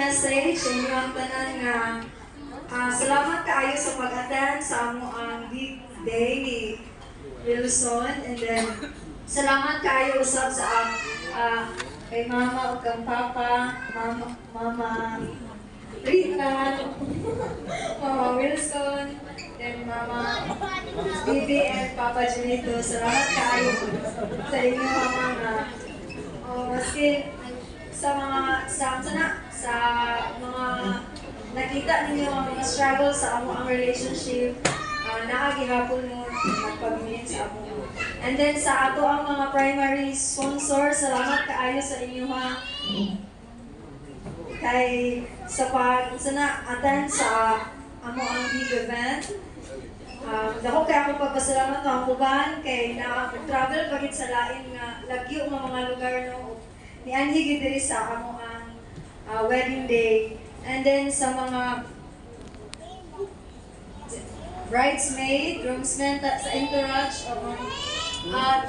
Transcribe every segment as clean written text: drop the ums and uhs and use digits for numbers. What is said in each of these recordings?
message sa inyo ang tanan nga salamat kaayo sa pag-attend sa amo ang big day ni Wilson, and then salamat kaayo usab sa kay mama ug kang papa, mama Rita, mama Wilson, then mama Bibi and Papa Junito. Salamat kaayo sa inyo mga maski sa mga nakita ninyo ang mga struggle sa amo ang relationship, naagihapon mo nagpabilin sa amo. And then sa ato ang mga primary sponsor, salamat kaayo sa inyo ha. Kay sa attend sa amo ang big event. Dako kay ako pagpasalamat ang uban kay na-travel pagit sa lain nga lagyo mga lugar no ni anhi diri sa amo ang wedding day. And then sa mga bridesmaid, groomsmen sa entourage,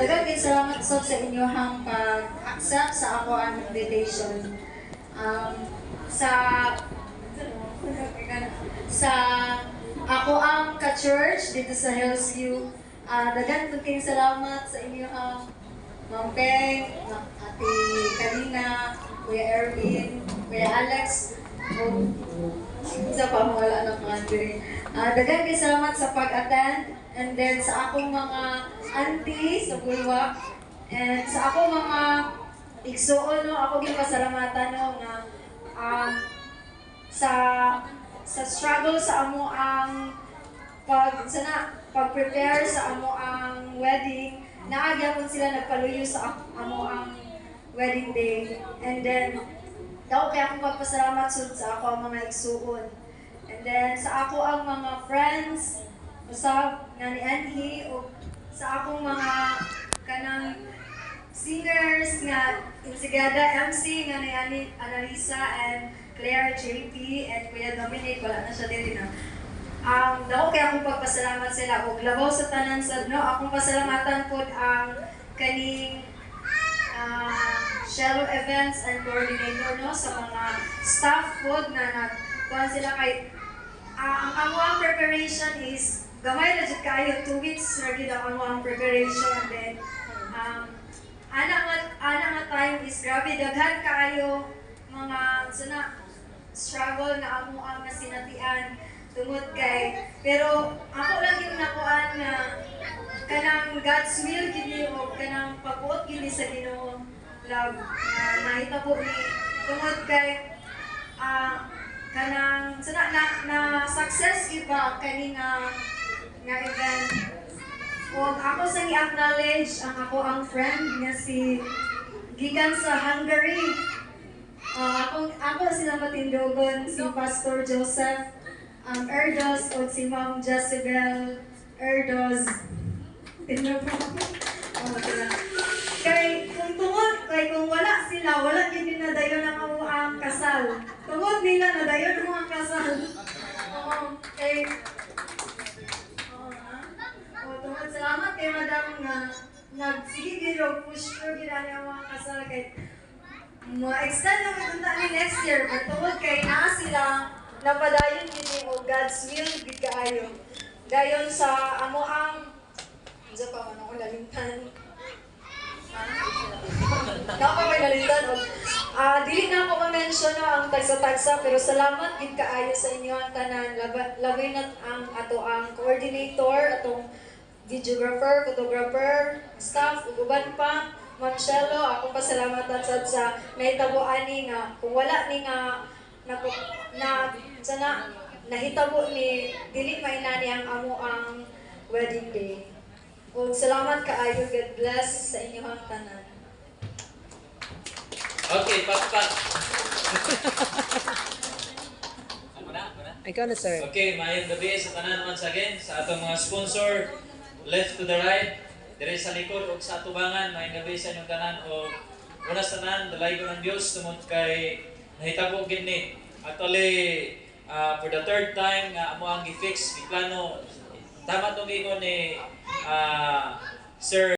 daghang kay salamat sa inyo hang pag-accept sa ako ang invitation. Sa ako ang ka-church dito sa Hillsview, daghang kay salamat sa inyo hang Ma'am Peng, Ate Karina, Kuya Erwin, Kuya Alex, isa pa wala na mga diri. Daghang kay salamat sa pag-attend, and then sa akong mga auntie sa Bulwak, and sa akong mga igsuon no, ako gipasalamatan no nga sa struggle sa amo ang pag-prepare sa amo ang wedding, naagyapon sila nagpaluyo sa amo ang wedding day. And then daw kaya akong magpasalamat sa ako ang mga igsuon. And then sa ako ang mga friends usab nga ni Anhi o sa akong mga kanang singers nga Insigada MC nga ni Analisa and Claire JP and Kuya Dominic, wala na siya dito na. Daw kaya akong pagpasalamat sila o labaw sa tanan sa no, akong pasalamatan po ang kaning Shallow Events and Coordinator no sa mga staff po na nagkuhan sila kay ang ang preparation is gamay na jud kayo 2 weeks ra gid ang ang preparation. Then ana nga time is grabe daghan kaayo mga struggle na amo ang nasinatian tungod kay, pero ako lang yung nakuan nga kanang God's will gid o kanang pagbuot gid sa Ginoo love nahitabo ni tungod kay kanang na success gid ba kani nga event. O ako sa i-acknowledge ako ang friend nga si gikan sa Hungary. Ako sila matindogon si Pastor Joseph Erdos o si Ma'am Jezebel Erdos. Kay kung wala sila, wala din nadayon ang kasal. Tungod nila nadayon ang kasal. Tungod salamat kay Madam nga nagsige gid push through gid ang mga kasal kay ma-extend na punta ni next year, but tungod kay naa sila napadayon gid o God's will gid kaayo. Dayon sa amo ang unsa pa man ako nalimtan. May nalimtan. Dili na ako ma-mention ang tagsa-tagsa, pero salamat gid kaayo sa inyo ang tanan. Labay na ang ato ang coordinator, atong videographer, photographer, staff, ug uban pa. Ma'am Shelo, akong pasalamatan sa nahitaboan ni nga kung wala ni nga nahitabo ni dili mainani ang amo ang wedding day. Ug salamat kaayo, God bless sa inyong tanan. Okay, pat. Ikaw na, sir. Okay, mayong gabi sa tanan once again sa atong mga sponsor, left to the right, dire sa likod o sa atubangan, mayong gabi sa inyong tanan o una sa tanan, dalay ko ng Diyos tungod kay nahitabo gid ni. Actually, for the third time nga amo ang gi-fix, giplano, tama tong ingon ni Sir